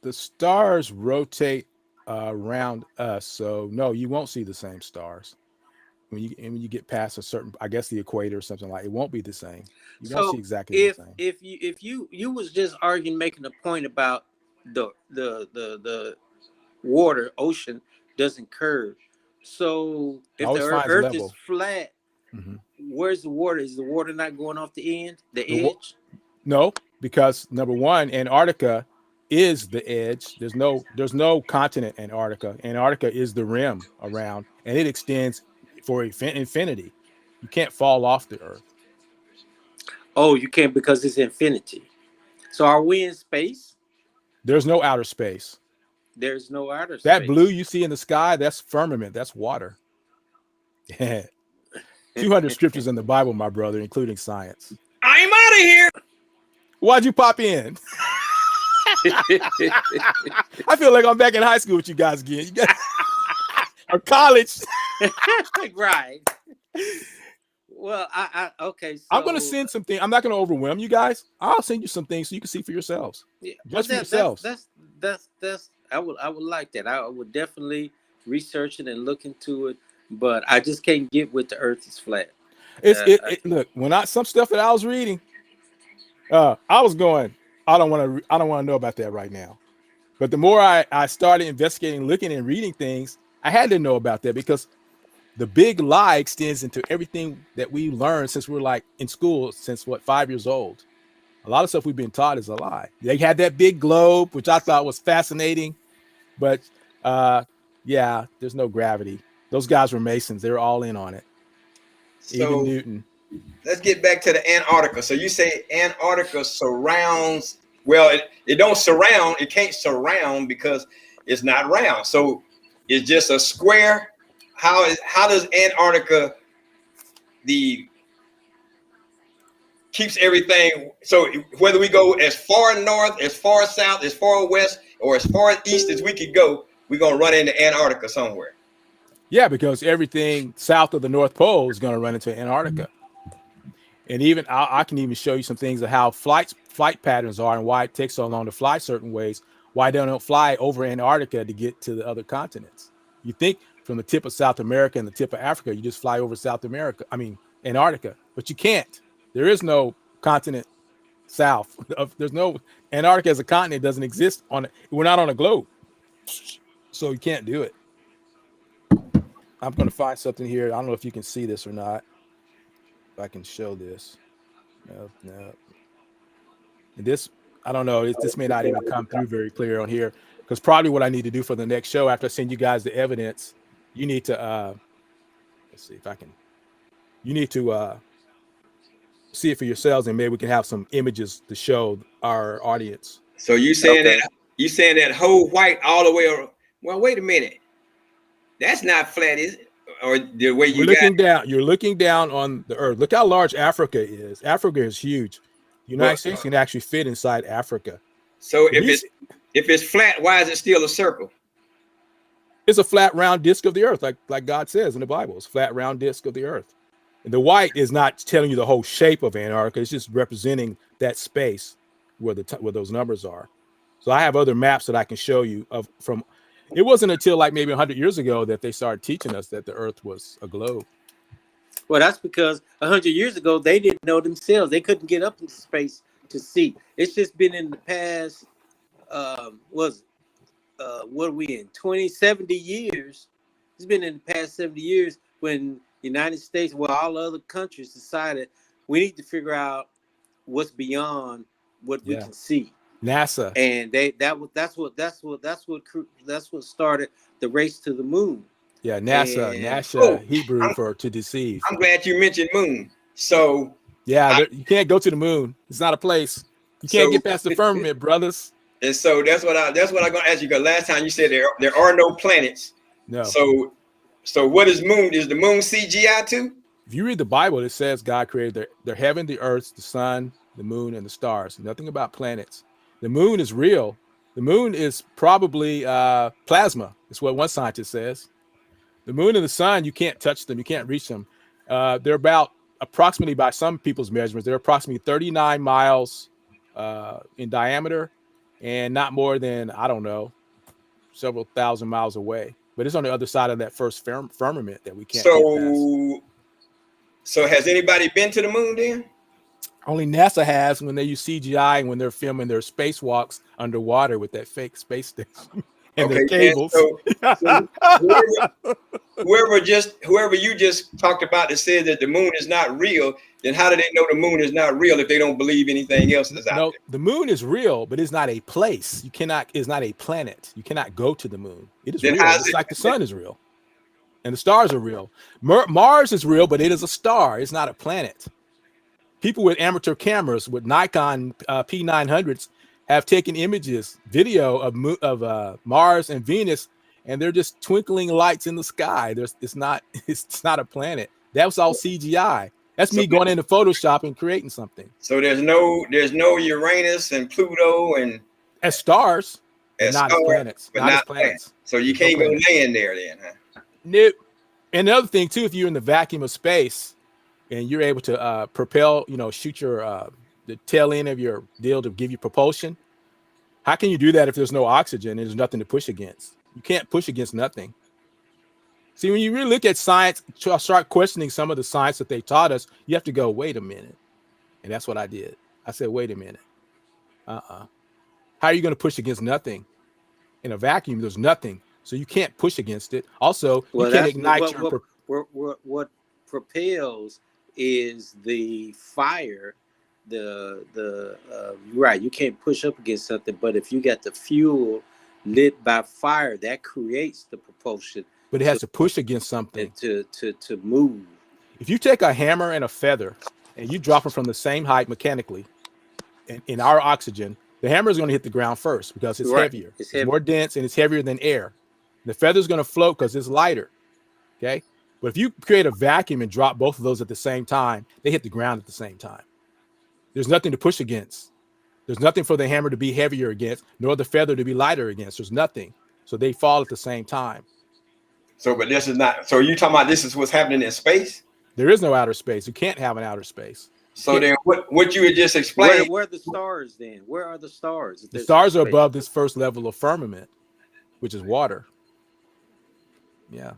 the stars rotate around us, so no, you won't see the same stars when you get past a certain, I guess, the equator or something like. It won't be the same. You won't see
So
exactly the same.
if you was just arguing, making a point about the water ocean doesn't curve. So
It
if the
always finds
earth is
level.
flat, where's the water? Is the water not going off the end, the edge?
No, because number one, Antarctica is the edge. There's no continent Antarctica. Antarctica is the rim around, and it extends for infinity. You can't fall off the earth.
Oh, you can't because it's infinity. So are we in space?
There's no outer space.
There's no outer space.
That blue you see in the sky, that's firmament. That's water. 200 scriptures in the Bible, my brother, including science.
I'm out of here.
Why'd you pop in? I feel like I'm back in high school with you guys again. You guys, or college.
Right. Well, okay. So
I'm gonna send some things. I'm not gonna overwhelm you guys. I'll send you some things so you can see for yourselves.
Yeah,
Just for yourselves.
That's I would like that. I would definitely research it and look into it, but I just can't get with the Earth is flat.
Look, when some stuff that I was reading, I was going, I don't want to know about that right now. But the more I started investigating, looking and reading things, I had to know about that because the big lie extends into everything that we learned since we're like in school, since 5 years old. A lot of stuff we've been taught is a lie. They had that big globe, which I thought was fascinating, but yeah, there's no gravity. Those guys were Masons. They were all in on it.
So
even Newton.
Let's get back to the Antarctica. So you say Antarctica surrounds, well, it don't surround, it can't surround because it's not round. So it's just a square. How does Antarctica keeps everything? So whether we go as far north, as far south, as far west, or as far east as we could go, we're gonna run into Antarctica somewhere.
Yeah, because everything south of the North Pole is going to run into Antarctica. And even I can even show you some things of how flight patterns are and why it takes so long to fly certain ways. Why they don't fly over Antarctica to get to the other continents. You think from the tip of South America and the tip of Africa, you just fly over Antarctica, but you can't. There is no continent south. There's no Antarctica as a continent. Doesn't exist we're not on a globe, so you can't do it. I'm going to find something here. I don't know if you can see this or not. If I can show this. No. And this, I don't know. This may not even come through very clear on here, because probably what I need to do for the next show, after I send you guys the evidence, you need to, let's see if I can, you need to see it for yourselves, and maybe we can have some images to show our audience.
So you saying that whole white all the way around? Well, wait a minute. That's not flat, is it? Or the way you're
looking down on the earth. Look how large Africa is. Africa is huge. The United States can actually fit inside Africa.
So if it's flat, why is it still a circle?
It's a flat, round disc of the earth, like God says in the Bible. It's a flat, round disc of the earth. And the white is not telling you the whole shape of Antarctica. It's just representing that space where where those numbers are. So I have other maps that I can show you from. It wasn't until like maybe 100 years ago that they started teaching us that the earth was a globe.
Well, that's because 100 years ago, they didn't know themselves. They couldn't get up into space to see. It's just been in the past, what are we in, 20, 70 years? It's been in the past 70 years when the United States, well, all other countries decided we need to figure out what's beyond what we can see.
NASA.
And that's what started the race to the moon.
Yeah, NASA, Hebrew for to deceive.
I'm glad you mentioned moon. So
yeah, you can't go to the moon. It's not a place. You can't get past the firmament, brothers.
And so that's what I'm gonna ask you. Because last time you said there are no planets.
No.
So what is moon? Is the moon CGI too?
If you read the Bible, it says God created the heaven, the earth, the sun, the moon, and the stars. Nothing about planets. The moon is real. The moon is probably plasma. That's what one scientist says. The moon and the sun, you can't touch them. You can't reach them. They're about approximately, by some people's measurements, they're approximately 39 miles in diameter and not more than, I don't know, several thousand miles away. But it's on the other side of that first firmament that we can't get past.
So has anybody been to the moon then?
Only NASA has when they use CGI and when they're filming their spacewalks underwater with that fake space station and their cables.
So whoever you just talked about that said that the moon is not real, then how do they know the moon is not real if they don't believe anything else is out there?
The moon is real, but it's not a place. It's not a planet. You cannot go to the moon. It is real. It's like the sun is real. And the stars are real. Mars is real, but it is a star. It's not a planet. People with amateur cameras with Nikon P900s have taken video of Mars and Venus, and they're just twinkling lights in the sky. It's not a planet. That was all CGI. That's me going into Photoshop and creating something.
So there's no Uranus and Pluto and
as stars, not as planets.
But not as planets. So you can't go land there then, huh?
Nope. And the other thing too, if you're in the vacuum of space and you're able to propel, shoot your the tail end of your deal to give you propulsion, how can you do that if there's no oxygen and there's nothing to push against? You can't push against nothing. See, when you really look at science, start questioning some of the science that they taught us, you have to go, wait a minute. And that's what I did. I said, wait a minute. How are you going to push against nothing? In a vacuum, there's nothing. So you can't push against it. Also, you can't ignite
what propels is the fire. Right, you can't push up against something, but if you got the fuel lit by fire, that creates the propulsion.
But it has to push against something
to move.
If you take a hammer and a feather and you drop them from the same height mechanically, in our oxygen, the hammer is going to hit the ground first because it's heavier. It's more dense and it's heavier than air. The feather is going to float because it's lighter. Okay. But if you create a vacuum and drop both of those at the same time, they hit the ground at the same time. There's nothing to push against. There's nothing for the hammer to be heavier against, nor the feather to be lighter against. There's nothing. So they fall at the same time.
So, but this is not, so you're talking about this is what's happening in space?
There is no outer space. You can't have an outer space.
So then what you had just explained.
Where are the stars then? Where are the stars?
The stars are above this first level of firmament, which is water. Yeah.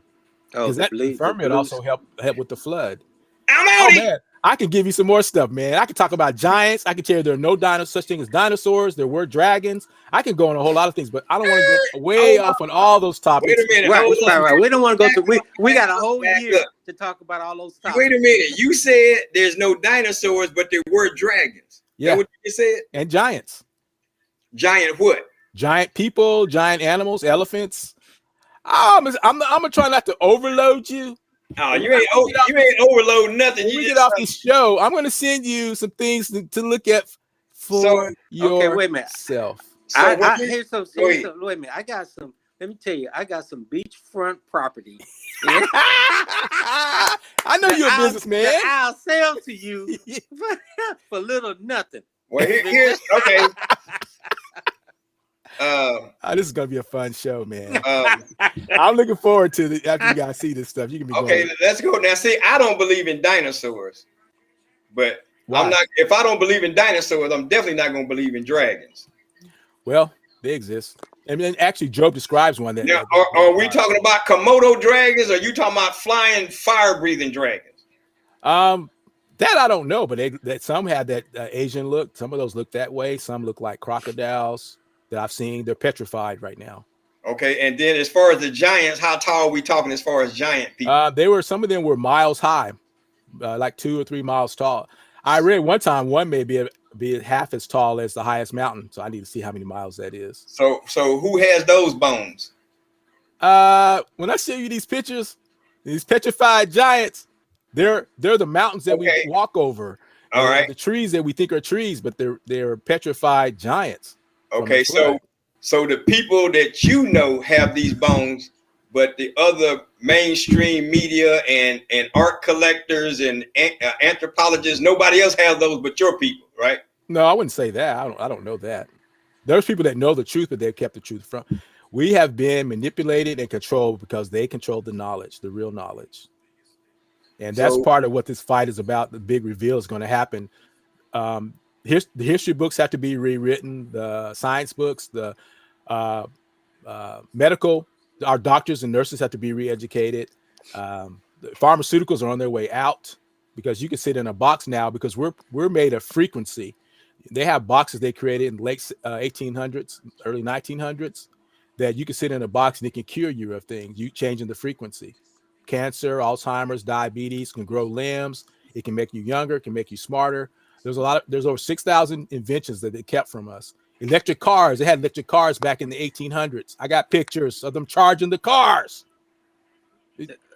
Because that firmament also help with the flood. Man, I can give you some more stuff, man. I can talk about giants. I can tell you there are no such thing as dinosaurs. There were dragons. I can go on a whole lot of things, but I don't want to get way off on all those topics.
Wait a minute.
Right. We don't want to go through. We got a whole year to talk about all those topics.
Wait a minute. You said there's no dinosaurs, but there were dragons.
Yeah.
Is that what you said?
And giants.
Giant what?
Giant people, giant animals, elephants. I'm gonna try not to overload you.
Oh, you ain't overload nothing.
You get off the show. I'm going to send you some things to look at for yourself.
Wait a minute. Wait a minute. I got some. Let me tell you. I got some beachfront property.
I know you're a businessman.
I'll sell to you for little nothing.
Well, here's okay.
I This is gonna be a fun show, man.
Um,
I'm looking forward to after you guys see this stuff. You can be
okay,
going.
let's go now. See, I don't believe in dinosaurs, but
Why?
I'm not. If I don't believe in dinosaurs, I'm definitely not going to believe in dragons.
Well, they exist. And then actually, Job describes one that.
Now, are we talking about Komodo dragons, or are you talking about flying, fire-breathing dragons?
That I don't know, but that some have that Asian look. Some of those look that way. Some look like crocodiles that I've seen. They're petrified right now.
Okay, and then as far as the giants, how tall are we talking as far as giant people?
Some of them were miles high, like 2 or 3 miles tall. I read one time one may be half as tall as the highest mountain. So I need to see how many miles that is.
So who has those bones?
When I show you these pictures, these petrified giants, they're the mountains that we walk over.
All right.
The trees that we think are trees, but they're petrified giants.
Okay, so the people that you know have these bones, but the other mainstream media and art collectors and anthropologists, nobody else has those but your people, right?
No, I wouldn't say that. I don't know that. There's people that know the truth, but they've kept the truth from. We have been manipulated and controlled because they control the knowledge, the real knowledge. And that's part of what this fight is about. The big reveal is going to happen. The history books have to be rewritten. The science books, the medical, our doctors and nurses have to be re-educated. The pharmaceuticals are on their way out because you can sit in a box now because we're made of frequency. They have boxes they created in the late 1800s, early 1900s that you can sit in a box and it can cure you of things. You changing the frequency. Cancer, Alzheimer's, diabetes, can grow limbs. It can make you younger, can make you smarter. There's over 6,000 inventions that they kept from us. Electric cars, they had electric cars back in the 1800s. I got pictures of them charging the cars.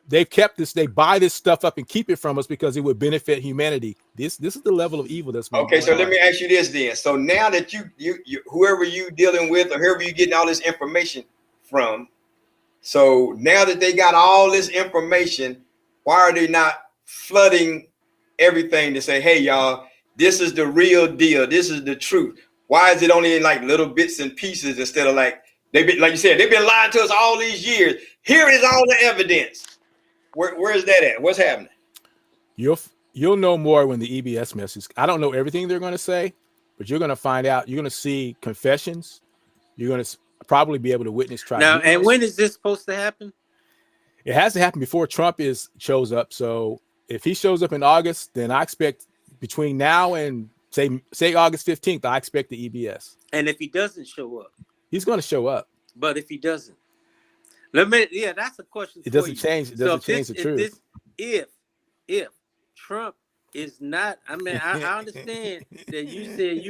They've kept this, they buy this stuff up and keep it from us because it would benefit humanity. This is the level of evil that's
okay. So let me ask you this then. So now that you whoever you dealing with or whoever you getting all this information from, so now that they got all this information, why are they not flooding everything to say, hey, y'all, this is the real deal. This is the truth. Why is it only in like little bits and pieces instead of like like you said, they've been lying to us all these years. Here is all the evidence. Where is that at? What's happening?
You'll know more when the EBS message. I don't know everything they're going to say, but you're going to find out. You're going to see confessions. You're going to probably be able to witness tribunals.
Now, and when is this supposed to happen?
It has to happen before Trump shows up. So if he shows up in August, then I expect between now and say August 15th, I expect the EBS.
And if he doesn't show up,
he's going to show up.
But if he doesn't, that's a question.
It doesn't change. It doesn't change the truth.
If Trump is not, I mean, I understand that you said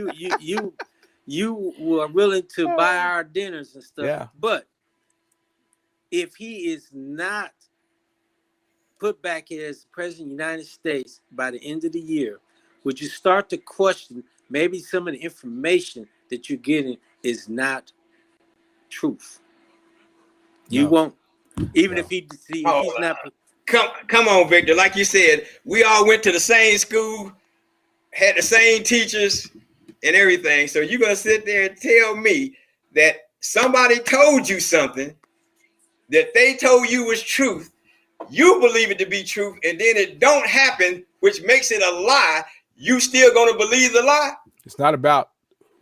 you were willing to buy our dinners and stuff.
Yeah.
But if he is not put back as president of the United States by the end of the year, would you start to question maybe some of the information that you're getting is not truth? You won't, even if he's not.
Come on, Victor. Like you said, we all went to the same school, had the same teachers and everything. So you're gonna sit there and tell me that somebody told you something that they told you was truth. You believe it to be truth, and then it don't happen, which makes it a lie. You still gonna believe the lie?
It's not about.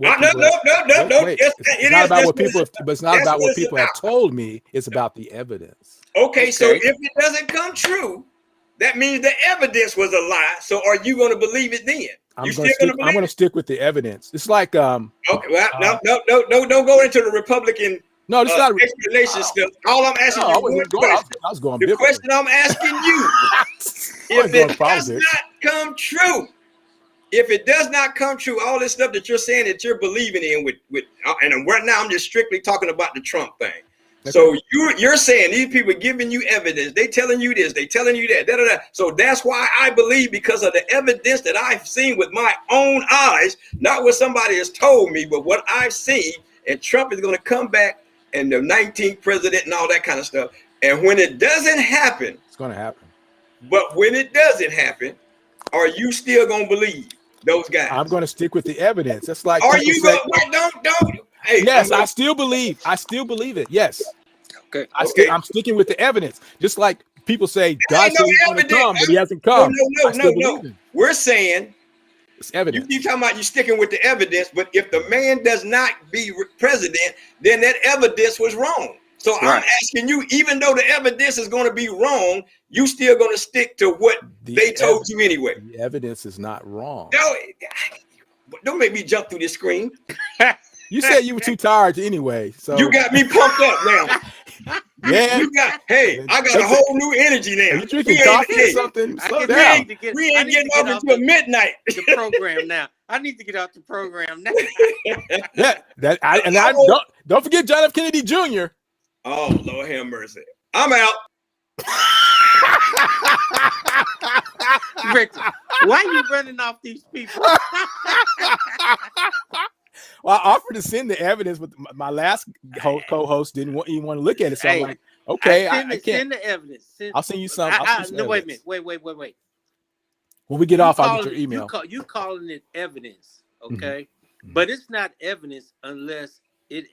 No.
It's not about what people have, but it's not about what people have told me. It's about the evidence.
Okay, so if it doesn't come true, that means the evidence was a lie. So are you going to believe it then?
I'm going to stick with the evidence. It's like
okay, well, no, don't go into the Republican.
No, it's not
explanation stuff. All I'm asking you one question.
I was going.
The question I'm asking you: if it does not come true. If it does not come true, all this stuff that you're saying that you're believing in and right now I'm just strictly talking about the Trump thing. Okay. So you're saying these people are giving you evidence, they telling you this, they telling you that, So that's why I believe, because of the evidence that I've seen with my own eyes, not what somebody has told me, but what I've seen. And Trump is going to come back and the 19th president and all that kind of stuff. And when it doesn't happen,
it's going to happen.
But when it doesn't happen, are you still going to believe those guys?
I'm going to stick with the evidence. That's like
are you going? Don't. Hey,
Yes, I still believe it. Yes.
Okay.
I'm sticking with the evidence. Just like people say God
ain't no
said he's going to
evidence.
come, but he hasn't
No,
come.
no,
I
no,
still
no,
believe
no.
him.
We're saying
It's
you
evidence.
keep talking about you sticking with the evidence, but if the man does not be president, then that evidence was wrong. So I'm asking you, even though the evidence is going to be wrong, you still going to stick to what they told you anyway.
The evidence is not wrong.
No, don't make me jump through this screen.
You said you were too tired anyway, so
You got me pumped up now.
man.
I got a whole new energy now.
Are you drinking coffee or something? Slow down.
We ain't getting off until midnight.
The program now. I need to get off the program now.
Don't forget John F. Kennedy Jr.
Oh, Lord have mercy. I'm out.
Victor, why are you running off these people?
Well, I offered to send the evidence, but my last co-host didn't even want to look at it. So I'm like, okay, I can't.
Send the evidence.
I'll send you some.
No, wait a minute. Wait.
When we get off, I'll get your email.
You calling it evidence, okay?
Mm-hmm.
But it's not evidence unless it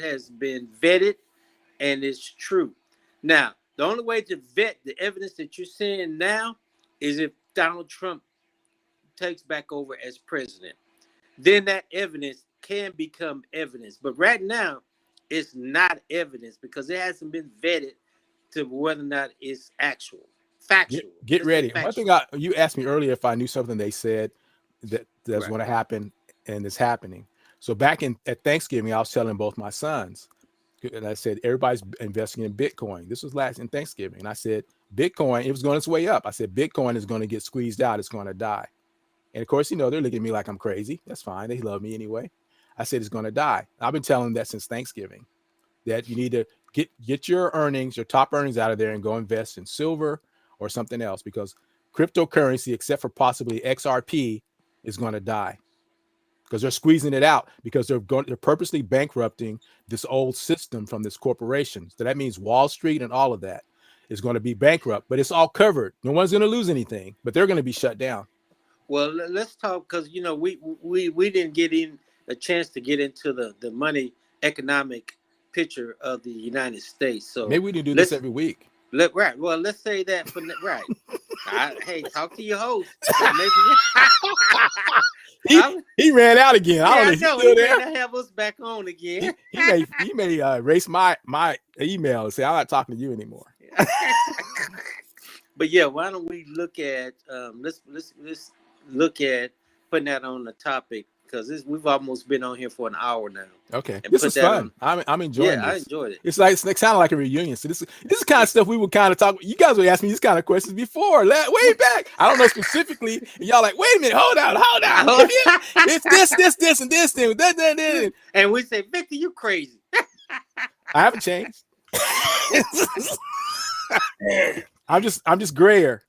has been vetted and it's true. Now, the only way to vet the evidence that you're saying now is if Donald Trump takes back over as president. Then that evidence can become evidence. But right now, it's not evidence because it hasn't been vetted to whether or not it's factual.
Get ready. One thing you asked me earlier if I knew something they said that's going to happen and it's happening. So back at Thanksgiving, I was telling both my sons, and I said, everybody's investing in Bitcoin. This was last in Thanksgiving. And I said, Bitcoin, it was going its way up. I said, Bitcoin is going to get squeezed out. It's going to die. And of course, they're looking at me like I'm crazy. That's fine. They love me anyway. I said, it's going to die. I've been telling them that since Thanksgiving, that you need to get your top earnings out of there and go invest in silver or something else, because cryptocurrency, except for possibly XRP, is going to die because they're squeezing it out because they're purposely bankrupting this old system from this corporation. So that means Wall Street and all of that is going to be bankrupt, but it's all covered. No one's going to lose anything, but they're going to be shut down.
Well, let's talk because we didn't get in a chance to get into the money economic picture of the United States. So
maybe we didn't do this every week.
Right. Well, let's say that for right. Hey, talk to your host.
He ran out again. I don't know.
He may have us back on again.
He may erase my email and say I'm not talking to you anymore.
But yeah, why don't we look at let's look at putting that on the topic because we've almost been on here for an hour now.
Okay, this is fun. I'm enjoying this.
I enjoyed it.
It's kind of like a reunion. So this is kind of stuff we would kind of talk. You guys would ask me these kind of questions before, way back. I don't know specifically. And y'all like, wait a minute, hold on. It's this, and this thing. That.
And we say, Victor, you crazy.
I haven't changed. I'm just grayer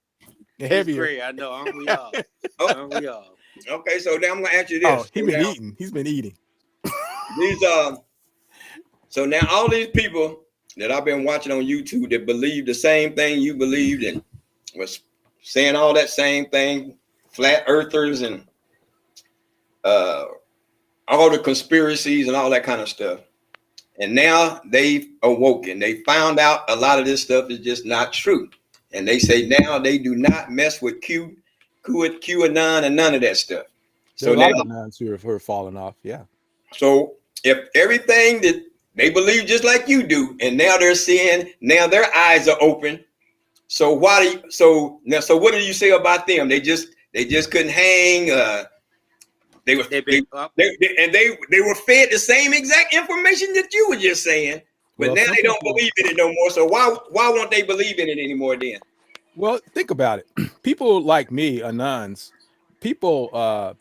and heavier.
Gray, I know. Aren't we all? Aren't we all?
Okay, so now I'm gonna ask you this.
Oh, He's been eating.
So now all these people that I've been watching on YouTube that believe the same thing you believed and was saying all that same thing, flat earthers and all the conspiracies and all that kind of stuff. And now they've awoken. They found out a lot of this stuff is just not true. And they say now they do not mess with QAnon and none of that stuff.
So now who are falling off. Yeah.
So if everything that they believe just like you do, and now they're seeing, now their eyes are open. So what do you say about them? They just couldn't hang. They were fed the same exact information that you were just saying, but now they don't believe in it no more. So why won't they believe in it anymore then?
Well, think about it. People like me, nuns, people,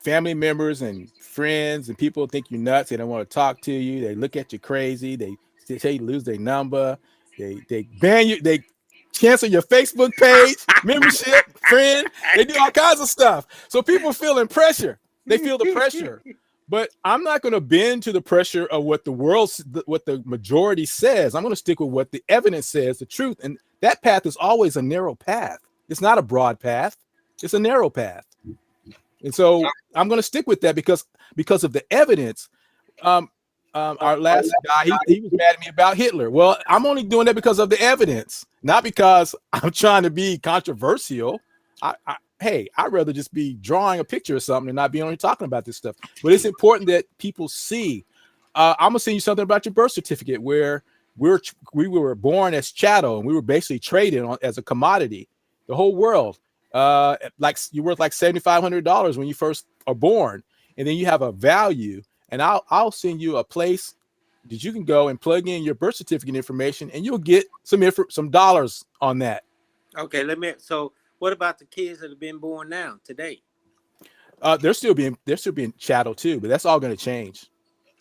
family members and friends, and people think you're nuts. They don't want to talk to you. They look at you crazy. They say you lose their number. They ban you. They cancel your Facebook page, membership, friend. They do all kinds of stuff. So people feeling pressure. They feel the pressure. But I'm not going to bend to the pressure of what the majority says. I'm going to stick with what the evidence says, the truth. And that path is always a narrow path. It's not a broad path. It's a narrow path. And so I'm going to stick with that because of the evidence. Our last guy, he was mad at me about Hitler. Well, I'm only doing that because of the evidence, not because I'm trying to be controversial. Hey, I'd rather just be drawing a picture or something and not be only talking about this stuff. But it's important that people see. I'm gonna send you something about your birth certificate where we were born as chattel and we were basically traded on as a commodity. The whole world, like you're worth like $7,500 when you first are born, and then you have a value. And I'll send you a place that you can go and plug in your birth certificate information, and you'll get some dollars on that.
Okay, so what about the kids that have been born now today?
They're still being chattel too, but that's all going to change.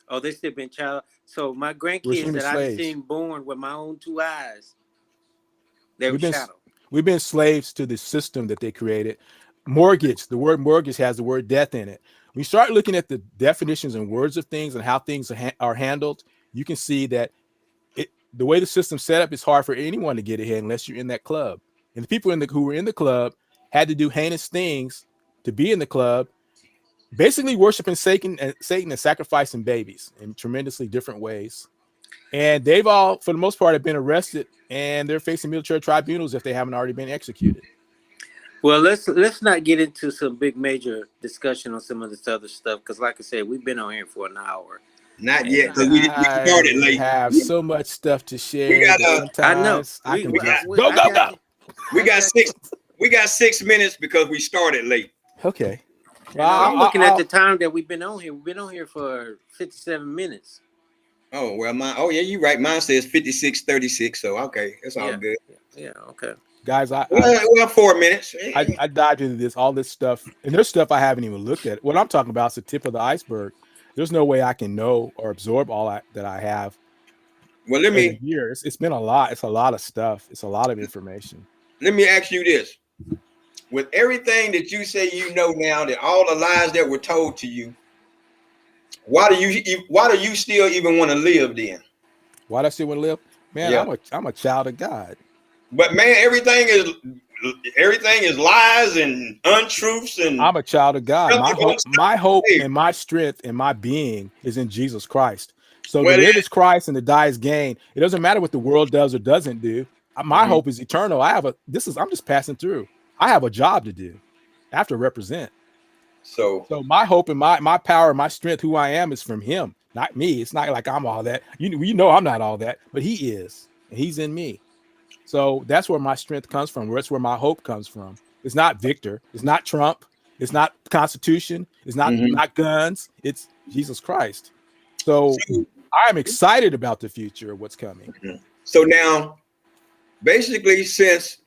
Oh, they still been child. So my grandkids
human
that I've
slaves.
seen born with my own two eyes, they were chattel.
We've been slaves to the system that they created. Mortgage, the word mortgage has the word death in it. When you start looking at the definitions and words of things and how things are handled, you can see that the way the system's set up, it's hard for anyone to get ahead unless you're in that club. And the people who were in the club had to do heinous things to be in the club, basically worshiping Satan and sacrificing babies in tremendously different ways. And they've all, for the most part, have been arrested, and they're facing military tribunals if they haven't already been executed.
Well, let's not get into some big major discussion on some of this other stuff because, like I said, we've been on here for an hour.
Not yet, because we started late.
I have so much stuff to share. Sometimes
I know.
Go.
We got 6 minutes because we started late.
Okay.
Well, I'm looking at the time that we've been on here. We've been on here for 57 minutes.
Oh, well, yeah, you're right. Mine says 56:36, so okay, it's all good.
Yeah, okay.
Guys,
well, 4 minutes.
I dived into all this stuff, and there's stuff I haven't even looked at. What I'm talking about is the tip of the iceberg. There's no way I can know or absorb all that I have.
Well,
years. It's been a lot. It's a lot of stuff. It's a lot of information.
Let me ask you this. With everything that you say you know now, that all the lies that were told to you, why do you still even want to live then?
Why do I still want to live? Man, yeah. I'm a child of God.
But man, everything is lies and untruths, and
I'm a child of God. My hope and my strength and my being is in Jesus Christ. So to live is Christ and to die is gain. It doesn't matter what the world does or doesn't do. My hope is eternal. I'm just passing through. I have a job to do. I have to represent. So my hope and my power, my strength, who I am is from him, not me. It's not like I'm all that. You know I'm not all that, but he is, and he's in me. So that's where my strength comes from. That's where my hope comes from. It's not Victor. It's not Trump. It's not the Constitution. It's not guns. It's Jesus Christ. So I'm excited about the future of what's coming.
So now, basically, since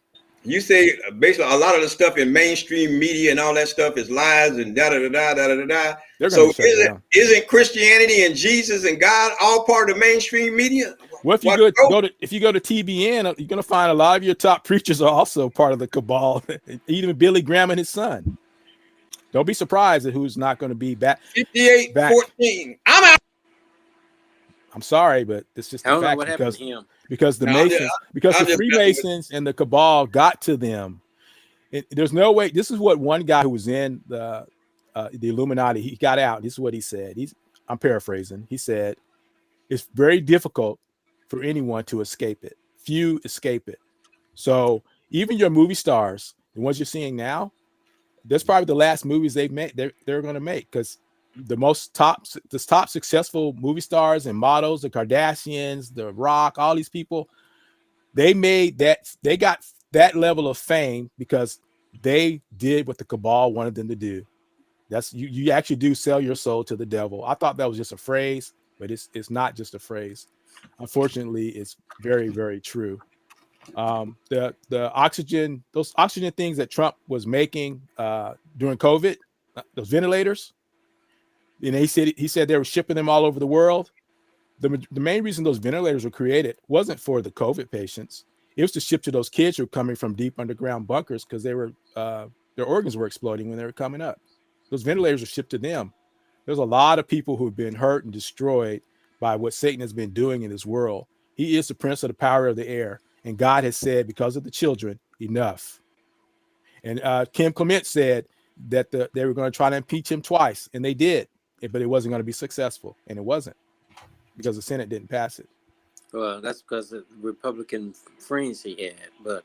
you say basically a lot of the stuff in mainstream media and all that stuff is lies and da. So isn't Christianity and Jesus and God all part of the mainstream media?
Well, if you go to TBN, you're going to find a lot of your top preachers are also part of the cabal. Even Billy Graham and his son. Don't be surprised at who's not going to be back.
58-14. I'm out.
I'm sorry, but it's just the fact because the Masons, because the Freemasons and the cabal got to them. There's no way. This is what one guy who was in the Illuminati, he got out. This is what he said. I'm paraphrasing. He said, it's very difficult for anyone to escape it. Few escape it. So even your movie stars, the ones you're seeing now, that's probably the last movies they've made. They're going to make, because the top successful movie stars and models, the Kardashians, The Rock, all these people, they got that level of fame because they did what the cabal wanted them to do. That's you actually do sell your soul to the devil. I thought that was just a phrase, but it's not just a phrase. Unfortunately, it's very, very true. The oxygen, those oxygen things that Trump was making during COVID, those ventilators, and he said they were shipping them all over the world. The main reason those ventilators were created wasn't for the COVID patients. It was to ship to those kids who were coming from deep underground bunkers because their organs were exploding when they were coming up. Those ventilators were shipped to them. There's a lot of people who've been hurt and destroyed by what Satan has been doing in this world. He is the prince of the power of the air. And God has said, because of the children, enough. And Kim Clement said that they were going to try to impeach him twice, and they did. but it wasn't going to be successful, and it wasn't because the Senate didn't pass it.
Well, that's because of the Republican friends he had. But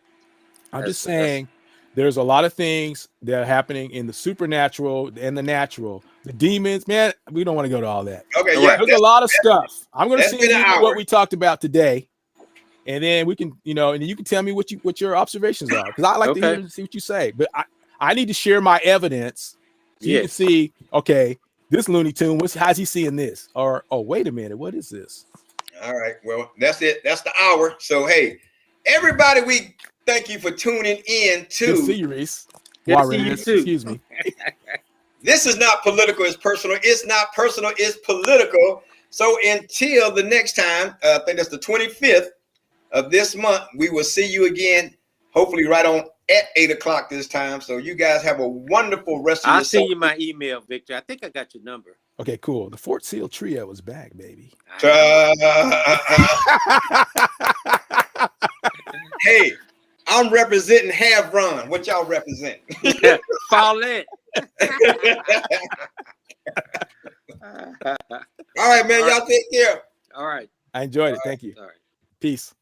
I'm just saying, there's a lot of things that are happening in the supernatural and the natural. The demons, man, we don't want to go to all that.
Okay,
yeah.
There's a lot of stuff. I'm going to
that's
send
been an
you what
hour.
we talked about today, and then we can, and you can tell me what your observations are, because I like to hear and see what you say. But I need to share my evidence so you can see, okay, this Looney Tune, how's he seeing this? Or, oh, wait a minute, what is this?
All right, well, that's it. That's the hour. So, hey, everybody, we thank you for tuning in to.
Good to see you, Reese.
Good to see you too.
Excuse me.
This is not political, it's personal. It's not personal, it's political. So until the next time, I think that's the 25th of this month, we will see you again, hopefully right on at 8 o'clock this time. So you guys have a wonderful rest of your
I'll send you my email, Victor. I think I got your number.
Okay, cool. The Fort Seal Trio is back, baby.
Hey, I'm representing Have Run. What y'all represent?
Paulette.
All right, man. Y'all take care.
All right.
I enjoyed it. Thank you.
All right.
Peace.